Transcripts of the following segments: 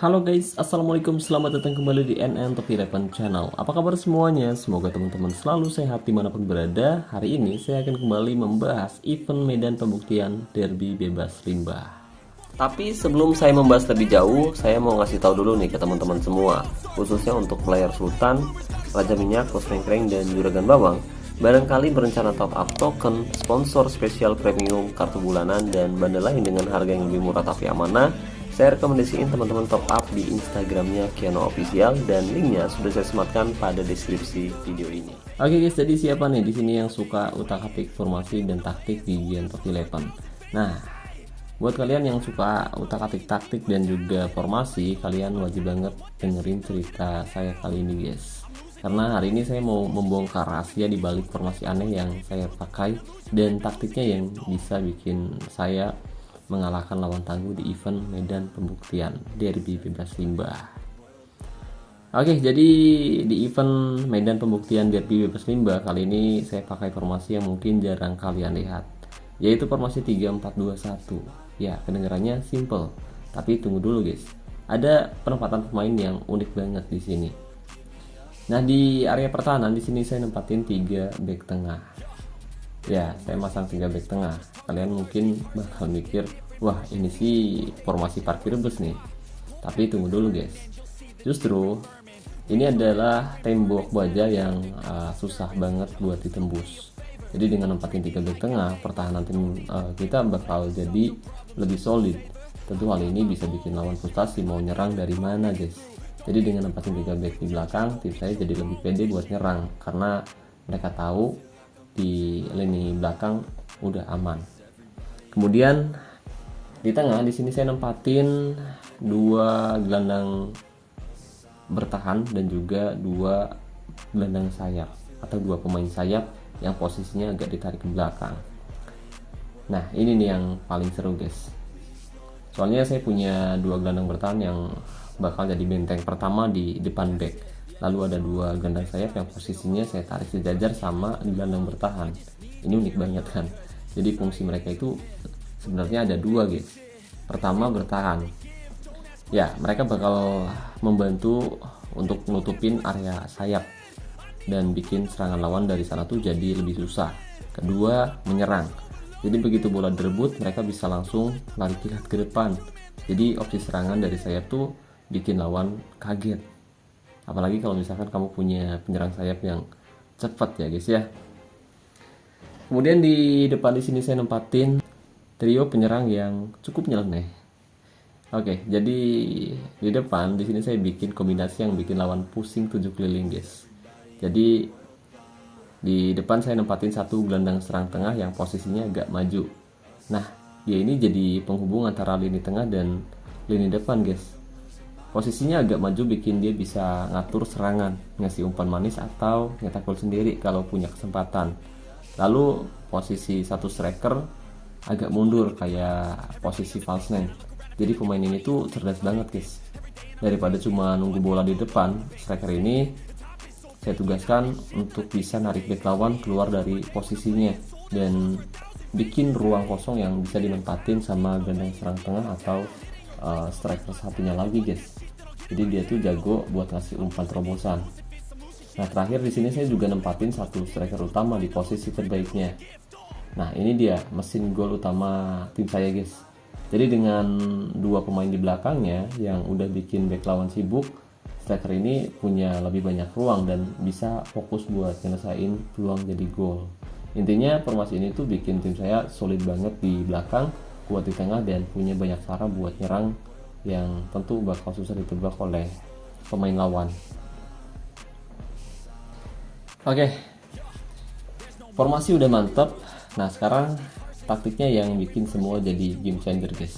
Halo guys, assalamualaikum, selamat datang kembali di NN Top 11 Channel. Apa kabar semuanya? Semoga teman-teman selalu sehat dimanapun berada. Hari ini saya akan kembali membahas event medan pembuktian derby bebas limbah. Tapi sebelum saya membahas lebih jauh, saya mau ngasih tahu dulu nih ke teman-teman semua, khususnya untuk player Sultan, Raja Minyak, Kosreng-Kreng, dan Juragan Bawang. Barangkali berencana top up token, sponsor spesial premium, kartu bulanan, dan bundle lain dengan harga yang lebih murah tapi amanah. Saya rekomendasiin teman-teman top up di Instagramnya Kiano Official dan linknya sudah saya sematkan pada deskripsi video ini. Oke guys, jadi siapa nih di sini yang suka utak-atik formasi dan taktik di Gen Top 11? Nah, buat kalian yang suka utak-atik taktik dan juga formasi, kalian wajib banget dengerin cerita saya kali ini guys. Karena hari ini saya mau membongkar rahasia di balik formasi aneh yang saya pakai dan taktiknya yang bisa bikin saya mengalahkan lawan tangguh di event medan pembuktian derby bebas limbah. Oke, jadi di event medan pembuktian derby bebas limbah kali ini saya pakai formasi yang mungkin jarang kalian lihat, yaitu formasi 3-4-2-1. Ya, kedengarannya simple, tapi tunggu dulu guys. Ada penempatan pemain yang unik banget di sini. Nah, di area pertahanan di sini saya nempatin 3 back tengah. Ya, saya masang 3 back tengah. Kalian mungkin bakal mikir, wah ini sih formasi parkir bus nih. Tapi tunggu dulu guys. Justru ini adalah tembok baja yang susah banget buat ditembus. Jadi dengan nempatin 3 back tengah, pertahanan tim kita bakal jadi lebih solid. Tentu hal ini bisa bikin lawan frustasi mau nyerang dari mana guys. Jadi dengan nempatin 3 back di belakang, tim saya jadi lebih pede buat nyerang karena mereka tahu di lini belakang udah aman. Kemudian di tengah di sini saya nempatin 2 gelandang bertahan dan juga 2 gelandang sayap atau 2 pemain sayap yang posisinya agak ditarik ke belakang. Nah, ini nih yang paling seru guys. Soalnya saya punya 2 gelandang bertahan yang bakal jadi benteng pertama di depan back. Lalu ada 2 gelandang sayap yang posisinya saya tarik sejajar sama gelandang bertahan. Ini unik banget kan. Jadi fungsi mereka itu sebenarnya ada 2 guys. Pertama bertahan. Ya, mereka bakal membantu untuk nutupin area sayap dan bikin serangan lawan dari sana tuh jadi lebih susah. Kedua, menyerang. Jadi begitu bola direbut, mereka bisa langsung lari kilat ke depan. Jadi opsi serangan dari sayap tuh bikin lawan kaget. Apalagi kalau misalkan kamu punya penyerang sayap yang cepat ya guys ya. Kemudian di depan di sini saya nempatin trio penyerang yang cukup nyeleneh. Oke, jadi di depan di sini saya bikin kombinasi yang bikin lawan pusing 7 keliling guys. Jadi di depan saya nempatin 1 gelandang serang tengah yang posisinya agak maju. Nah, dia ini jadi penghubung antara lini tengah dan lini depan guys. Posisinya agak maju bikin dia bisa ngatur serangan, ngasih umpan manis atau nyetak gol sendiri kalau punya kesempatan. Lalu posisi 1 striker agak mundur kayak posisi false nine. Jadi pemain ini tuh cerdas banget guys. Daripada cuma nunggu bola di depan, striker ini saya tugaskan untuk bisa narik back lawan keluar dari posisinya dan bikin ruang kosong yang bisa dinempatin sama gelandang serang tengah atau striker satunya lagi guys. Jadi dia tuh jago buat ngasih umpan terobosan. Nah, terakhir di sini saya juga nempatin 1 striker utama di posisi terbaiknya. Nah, ini dia mesin gol utama tim saya guys. Jadi dengan 2 pemain di belakangnya yang udah bikin back lawan sibuk, striker ini punya lebih banyak ruang dan bisa fokus buat nyelesain peluang jadi gol. Intinya formasi ini tuh bikin tim saya solid banget di belakang, kuat di tengah, dan punya banyak cara buat nyerang yang tentu bakal susah ditebak oleh pemain lawan. Oke, formasi udah mantap. Nah, sekarang taktiknya yang bikin semua jadi game changer guys.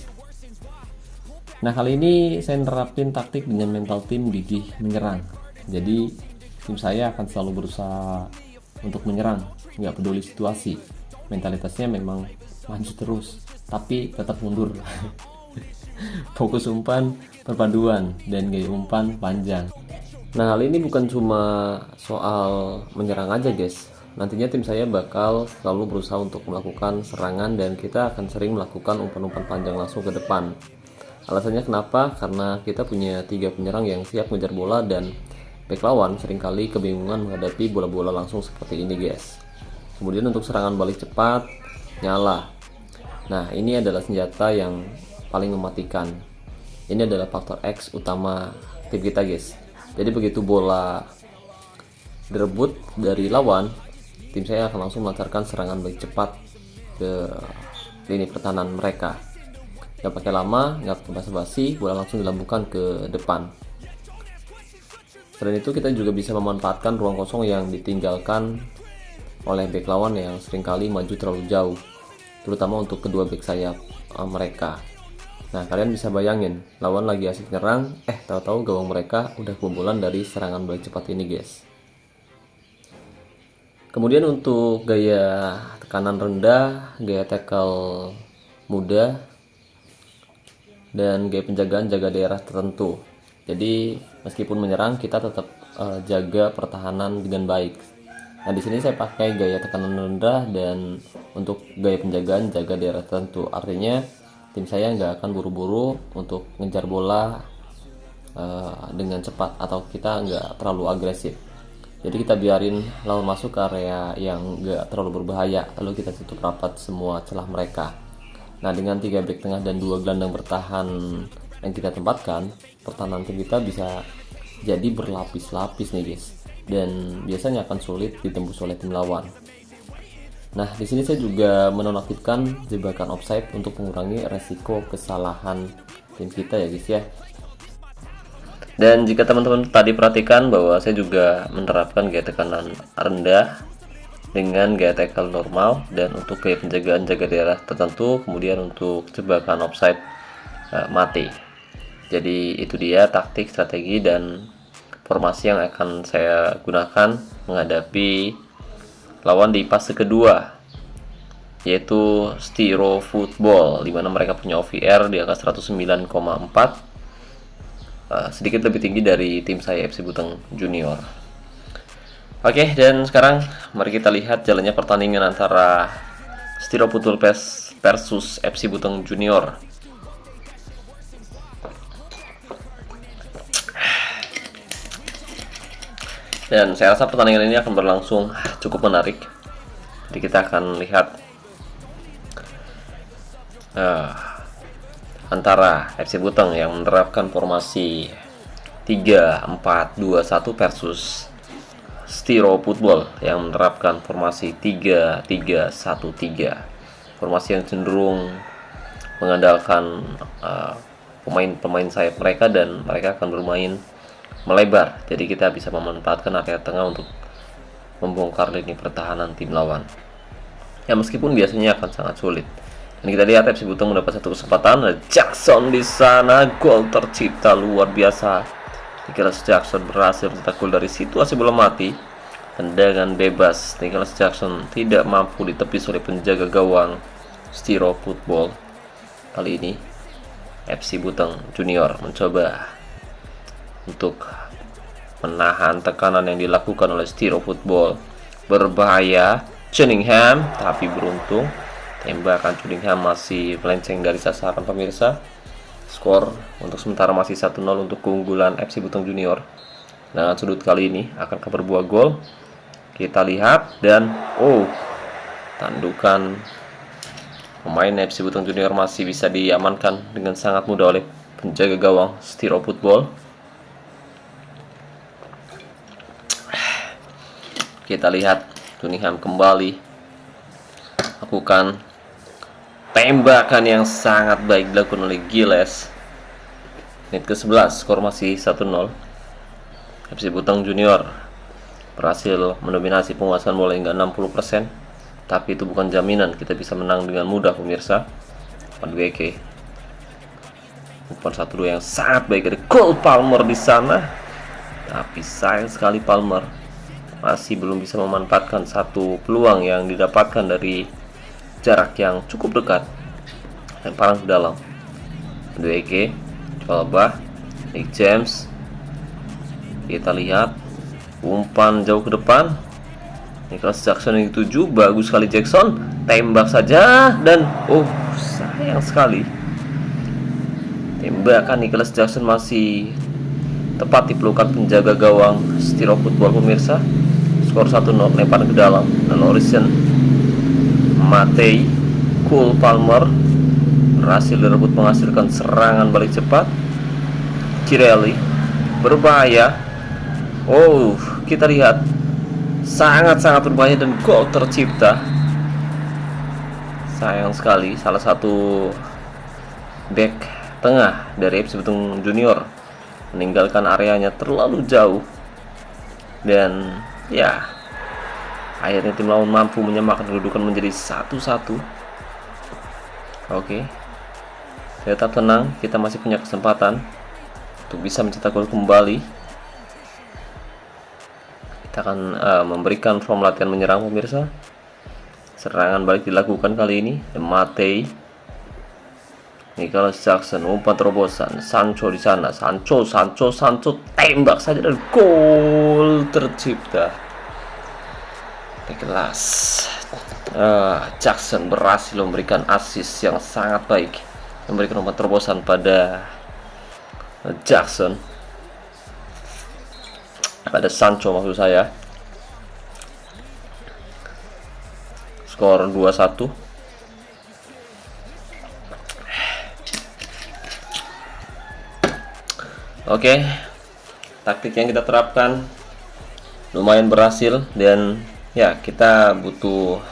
Nah, kali ini saya nerapin taktik dengan mental tim gigih menyerang. Jadi tim saya akan selalu berusaha untuk menyerang, nggak peduli situasi. Mentalitasnya memang maju terus, tapi tetap mundur. Fokus umpan perpaduan dan gaya umpan panjang. Nah, hal ini bukan cuma soal menyerang aja guys. Nantinya tim saya bakal selalu berusaha untuk melakukan serangan dan kita akan sering melakukan umpan-umpan panjang langsung ke depan. Alasannya kenapa? Karena kita punya 3 penyerang yang siap ngejar bola dan bek lawan seringkali kebingungan menghadapi bola-bola langsung seperti ini guys. Kemudian untuk serangan balik cepat, nyala. Nah, ini adalah senjata yang paling mematikan. Ini adalah faktor X utama tim kita guys. Jadi begitu bola direbut dari lawan, tim saya akan langsung melancarkan serangan balik cepat ke lini pertahanan mereka. Gak pakai lama, gak pakai basa-basi, bola langsung dilambungkan ke depan. Selain itu kita juga bisa memanfaatkan ruang kosong yang ditinggalkan oleh bek lawan yang seringkali maju terlalu jauh, terutama untuk kedua bek sayap mereka. Nah, kalian bisa bayangin, lawan lagi asik nyerang, tahu-tahu gawang mereka udah kebobolan dari serangan balik cepat ini guys. Kemudian untuk gaya tekanan rendah, gaya tackle mudah, dan gaya penjagaan jaga daerah tertentu. Jadi meskipun menyerang kita tetap jaga pertahanan dengan baik. Nah, di sini saya pakai gaya tekanan rendah dan untuk gaya penjagaan jaga daerah tertentu. Artinya tim saya nggak akan buru-buru untuk ngejar bola dengan cepat, atau kita nggak terlalu agresif. Jadi kita biarin lawan masuk ke area yang nggak terlalu berbahaya, lalu kita tutup rapat semua celah mereka. Nah, dengan 3 bek tengah dan 2 gelandang bertahan yang kita tempatkan, pertahanan tim kita bisa jadi berlapis-lapis nih guys, dan biasanya akan sulit ditembus oleh tim lawan. Nah, di sini saya juga menonaktifkan jebakan offside untuk mengurangi resiko kesalahan tim kita ya guys ya. Dan jika teman-teman tadi perhatikan bahwa saya juga menerapkan gaya tekanan rendah dengan gaya tackle normal, dan untuk gaya penjagaan jaga daerah tertentu, kemudian untuk jebakan offside mati. Jadi itu dia taktik, strategi, dan formasi yang akan saya gunakan menghadapi lawan di fase kedua, yaitu Stiro Football, dimana mereka punya OVR di angka 109,4, sedikit lebih tinggi dari tim saya FC Buteng Junior. Oke, dan sekarang mari kita lihat jalannya pertandingan antara Stiro Football versus FC Buteng Junior. Dan saya rasa pertandingan ini akan berlangsung cukup menarik. Jadi kita akan lihat antara FC Buteng yang menerapkan formasi 3-4-2-1 versus Stiro Football yang menerapkan formasi 3-3-1-3. Formasi yang cenderung mengandalkan pemain-pemain sayap mereka, dan mereka akan bermain melebar. Jadi kita bisa memanfaatkan area tengah untuk membongkar lini pertahanan tim lawan. Ya, meskipun biasanya akan sangat sulit. Dan kita lihat FC Buteng mendapat satu kesempatan. Jackson di sana, gol tercipta luar biasa. Nicholas Jackson berhasil mencetak gol dari situasi bola mati. Tendangan bebas, Nicholas Jackson tidak mampu ditepis oleh penjaga gawang Stiro Football. Kali ini FC Buteng Junior mencoba untuk menahan tekanan yang dilakukan oleh Stiro Football. Berbahaya Cunningham, tapi beruntung tembakan Cunningham masih melenceng dari sasaran pemirsa. Skor untuk sementara masih 1-0 untuk keunggulan FC Buteng Junior. Nah, sudut kali ini akan berbuah gol. Kita lihat, dan tandukan pemain FC Buteng Junior masih bisa diamankan dengan sangat mudah oleh penjaga gawang Stiro Football. Kita lihat Cunningham kembali lakukan tembakan yang sangat baik dilakukan oleh Giles. Menit ke-11, skor masih 1-0. FC Buteng Junior berhasil mendominasi penguasaan bola hingga 60%, tapi itu bukan jaminan kita bisa menang dengan mudah pemirsa. Madueke umpan 1-2 yang sangat baik dari Cole Palmer di sana, tapi sayang sekali Palmer masih belum bisa memanfaatkan satu peluang yang didapatkan dari jarak yang cukup dekat. Lemparan ke dalam, Madueke coba Nick James. Kita lihat umpan jauh ke depan, Nicholas Jackson yang dituju, bagus sekali Jackson, tembak saja, dan sayang sekali bahkan Nicholas Jackson masih tepat di pelukan penjaga gawang Stiro Football pemirsa. Skor 1-0, lemparan ke dalam, dan Orison Matei Cole Palmer berhasil direbut menghasilkan serangan balik cepat. Cirelli berbahaya. Oh, kita lihat sangat-sangat berbahaya dan gol tercipta. Sayang sekali salah satu back tengah dari FC Bitung Junior meninggalkan areanya terlalu jauh, dan ya akhirnya tim lawan mampu menyamakan kedudukan menjadi 1-1. Oke, tetap tenang, kita masih punya kesempatan untuk bisa mencetak gol kembali. Kita akan memberikan form latihan menyerang pemirsa. Serangan balik dilakukan kali ini. Matei, Nicholas Jackson, umpan terobosan, Sancho di sana, Sancho tembak saja dan gol tercipta. Nicholas Jackson berhasil memberikan assist yang sangat baik, memberikan umpan terobosan pada Jackson, pada Sancho maksud saya. Skor 2-1. Oke, taktik yang kita terapkan lumayan berhasil, dan ya kita butuh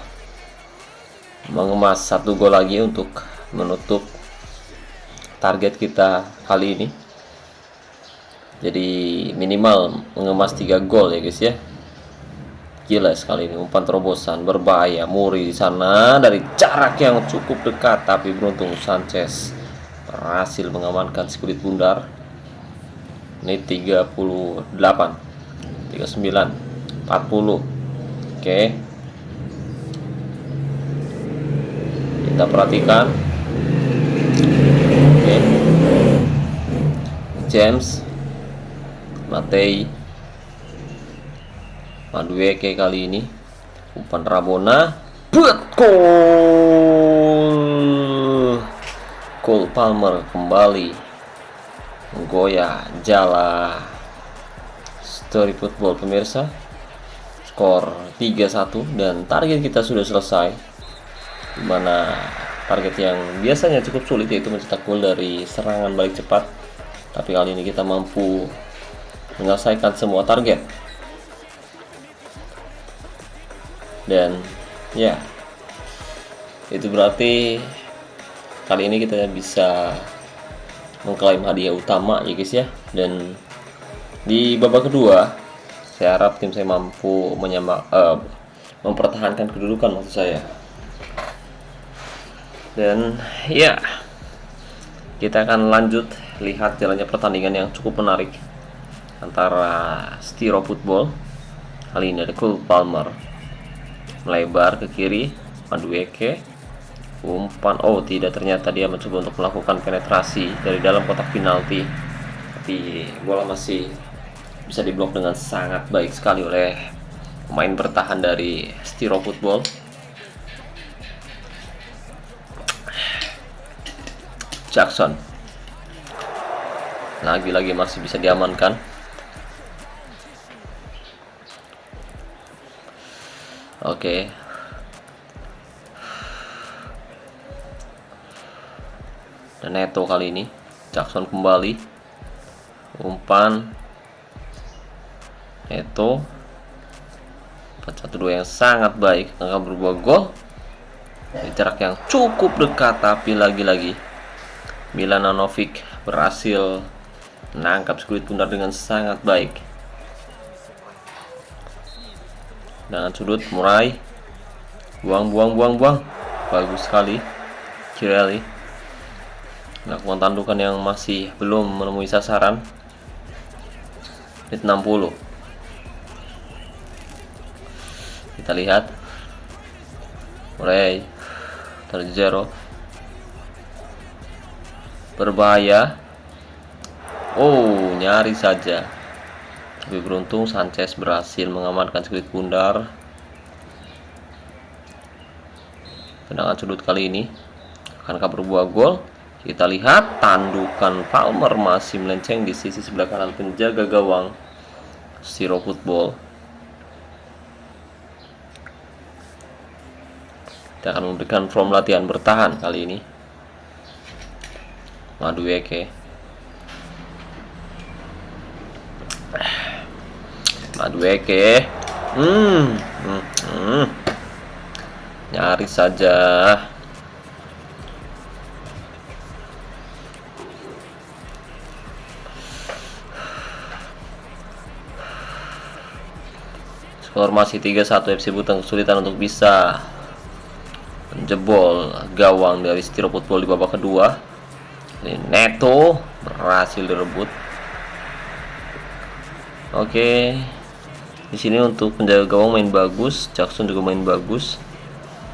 mengemas 1 gol lagi untuk menutup target kita kali ini. Jadi minimal mengemas 3 gol ya guys ya. Gila sekali ini, umpan terobosan berbahaya. Muri di sana dari jarak yang cukup dekat, tapi beruntung Sanchez berhasil mengamankan si kulit bundar. Ini 38, 39, 40. Oke, kita perhatikan. Oke, James, Matei, Madueke kali ini, umpan Rabona, gol. Cole Palmer kembali menggoyah jala Story Football pemirsa. Skor 3-1 dan target kita sudah selesai, dimana target yang biasanya cukup sulit yaitu mencetak gol dari serangan balik cepat, tapi kali ini kita mampu menyelesaikan semua target. Dan ya, itu berarti kali ini kita bisa mengklaim hadiah utama ya guys ya. Dan di babak kedua saya harap tim saya mampu mempertahankan kedudukan maksud saya. Dan ya, kita akan lanjut lihat jalannya pertandingan yang cukup menarik antara Stiro Football. Kali ini ada Cole Palmer melebar ke kiri, Madueke, umpan, oh tidak, ternyata dia mencoba untuk melakukan penetrasi dari dalam kotak penalti, tapi bola masih bisa diblok dengan sangat baik sekali oleh pemain bertahan dari Stiro Football. Jackson lagi-lagi masih bisa diamankan. Oke. Dan Neto kali ini, Jackson kembali, umpan Neto, 4-1-2 yang sangat baik, akan berbuah gol di jarak yang cukup dekat, tapi lagi-lagi Milanovic berhasil menangkap kulit bundar dengan sangat baik. Dengan sudut Murai, buang, bagus sekali. Cirelli melakukan tandukan yang masih belum menemui sasaran. Menit 60. Kita lihat Murai Terjero berbahaya. Oh, nyaris saja, tapi beruntung Sanchez berhasil mengamankan kulit bundar. Tendangan sudut kali ini akankah berbuah gol? Kita lihat tandukan Palmer masih melenceng di sisi sebelah kanan penjaga gawang Zero Football. Kita akan memberikan form latihan bertahan kali ini. Madueke. Nyaris saja. Skor masih 3-1. FC Buteng kesulitan untuk bisa menjebol gawang dari Zero Football di babak kedua. Ini Neto berhasil direbut. Oke. Di sini untuk penjaga gawang main bagus, Jackson juga main bagus.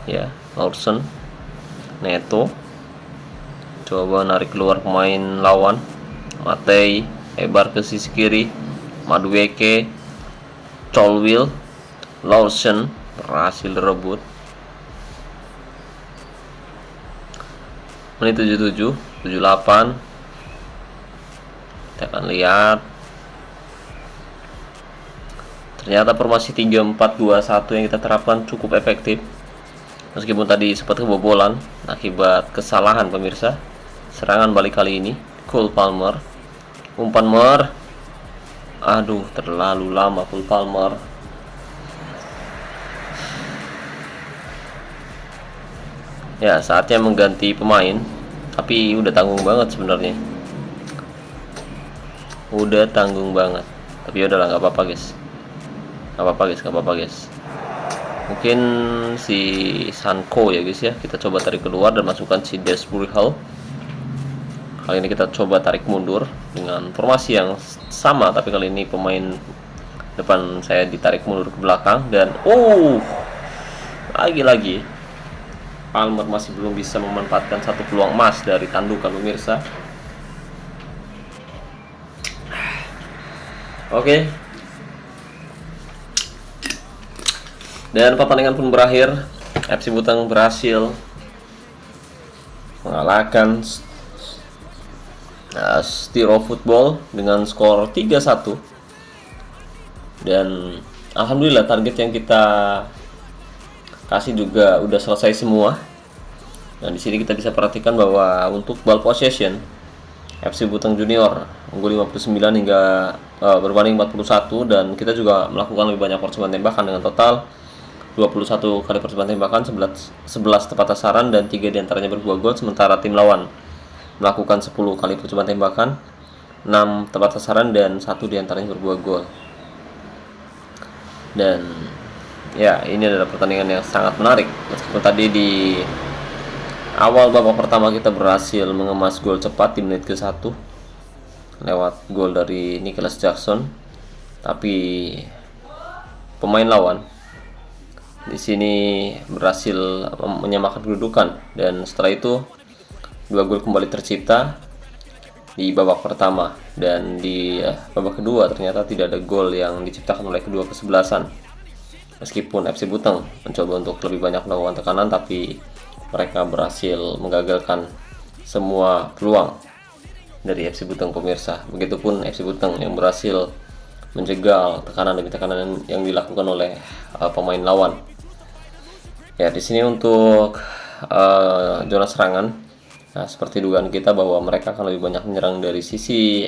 Ya, Lawson, Neto. Coba narik keluar pemain lawan. Matei lebar ke sisi kiri. Madueke, Colwill, Lawson berhasil direbut. Menit 77, 78. Kita akan lihat. Ternyata formasi 3-4-2-1 yang kita terapkan cukup efektif. Meskipun tadi sempat kebobolan akibat kesalahan pemirsa. Serangan balik kali ini Cole Palmer. Umpan Mer. Aduh, terlalu lama Cole Palmer. Ya, saatnya mengganti pemain. Tapi udah tanggung banget sebenarnya. Udah tanggung banget. Tapi udahlah, nggak apa-apa guys. Nggak apa-apa guys. Mungkin si Sanko ya guys ya. Kita coba tarik keluar dan masukkan si Desbury Hall. Kali ini kita coba tarik mundur dengan formasi yang sama, tapi kali ini pemain depan saya ditarik mundur ke belakang dan lagi-lagi Palmer masih belum bisa memanfaatkan satu peluang emas dari tandukan pemirsa. Oke. Dan pertandingan pun berakhir. FC Buteng berhasil mengalahkan Zero Football dengan skor 3-1. Dan alhamdulillah target yang kita kasih juga udah selesai semua. Nah, di sini kita bisa perhatikan bahwa untuk ball possession FC Buteng Junior unggul 59 hingga berbanding 41, dan kita juga melakukan lebih banyak percobaan tembakan dengan total 21 kali percobaan tembakan, 11 tepat sasaran dan 3 diantaranya berbuah gol, sementara tim lawan melakukan 10 kali percobaan tembakan, 6 tepat sasaran dan 1 diantaranya berbuah gol. Dan ya, ini adalah pertandingan yang sangat menarik. Meskipun tadi di awal babak pertama kita berhasil mengemas gol cepat di menit ke-1 lewat gol dari Nicholas Jackson, tapi pemain lawan di sini berhasil menyamakan kedudukan, dan setelah itu 2 gol kembali tercipta di babak pertama, dan di babak kedua ternyata tidak ada gol yang diciptakan oleh kedua kesebelasan. Meskipun FC Buteng mencoba untuk lebih banyak melakukan tekanan, tapi mereka berhasil menggagalkan semua peluang dari FC Buteng pemirsa. Begitupun FC Buteng yang berhasil menjegal tekanan demi tekanan yang dilakukan oleh pemain lawan. Ya, di sini untuk zona serangan, nah, seperti dugaan kita bahwa mereka akan lebih banyak menyerang dari sisi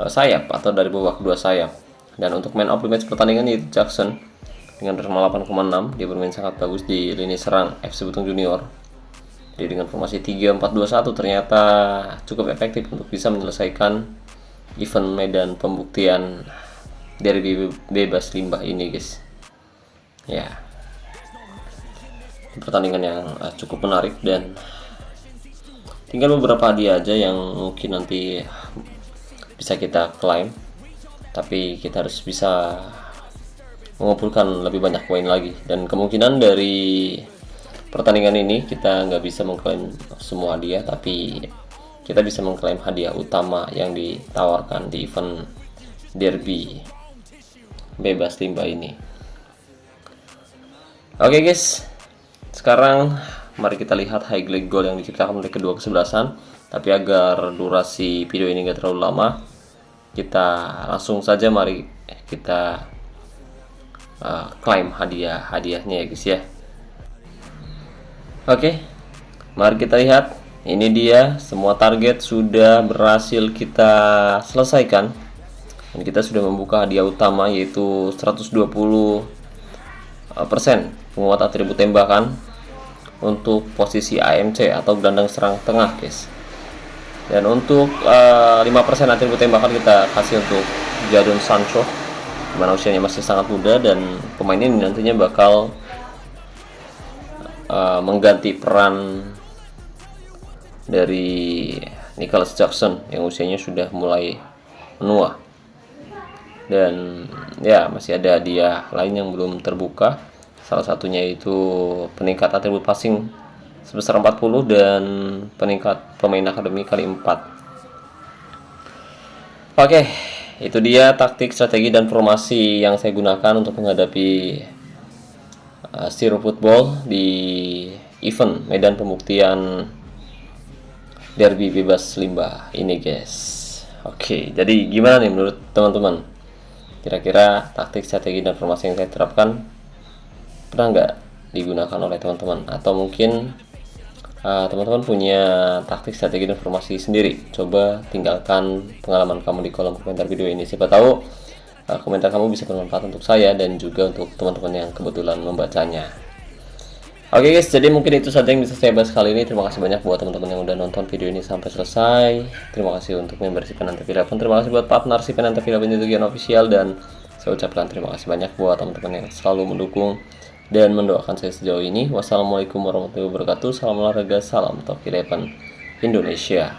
sayap atau dari babak kedua sayap. Dan untuk man of the match pertandingan itu Jackson dengan performa 8,6. Dia bermain sangat bagus di lini serang FC Buteng Junior. Jadi dengan formasi 3-4-2-1 ternyata cukup efektif untuk bisa menyelesaikan event medan pembuktian derby bebas limbah ini guys. Ya, pertandingan yang cukup menarik, dan tinggal beberapa hadiah aja yang mungkin nanti bisa kita klaim, tapi kita harus bisa mengumpulkan lebih banyak poin lagi. Dan kemungkinan dari pertandingan ini kita nggak bisa mengklaim semua hadiah, tapi kita bisa mengklaim hadiah utama yang ditawarkan di event derby bebas limbah ini. Oke guys, sekarang mari kita lihat highlight goal yang diciptakan oleh kedua kesebelasan. Tapi agar durasi video ini gak terlalu lama, kita langsung saja mari kita klaim hadiahnya ya guys ya. Oke, mari kita lihat. Ini dia, semua target sudah berhasil kita selesaikan. Dan kita sudah membuka hadiah utama, yaitu 120% penguat atribut tembakan untuk posisi AMC atau gelandang serang tengah guys. Dan untuk 5% atribut tembakan kita kasih untuk Jadon Sancho, dimana usianya masih sangat muda, dan pemain ini nantinya bakal mengganti peran dari Nicholas Jackson yang usianya sudah mulai menua. Dan ya, masih ada hadiah lain yang belum terbuka. Salah satunya itu peningkat atribut passing sebesar 40 dan peningkat pemain akademi kali 4. Oke, itu dia taktik, strategi, dan formasi yang saya gunakan untuk menghadapi Zero Football di event medan pembuktian derby bebas limbah ini guys. Oke, jadi gimana nih menurut teman-teman? Kira-kira taktik, strategi, dan formasi yang saya terapkan pernah nggak digunakan oleh teman-teman? Atau mungkin teman-teman punya taktik, strategi, dan formasi sendiri? Coba tinggalkan pengalaman kamu di kolom komentar video ini. Siapa tahu komentar kamu bisa bermanfaat untuk saya dan juga untuk teman-teman yang kebetulan membacanya. Oke guys, jadi mungkin itu saja yang bisa saya bahas kali ini. Terima kasih banyak buat teman-teman yang udah nonton video ini sampai selesai. Terima kasih untuk member si Penantep 11. Terima kasih buat partner si Penantep 11 itu Gian Official. Dan saya ucapkan terima kasih banyak buat teman-teman yang selalu mendukung dan mendoakan saya sejauh ini. Wassalamualaikum warahmatullahi wabarakatuh. Salam olahraga, salam Top 11 Indonesia.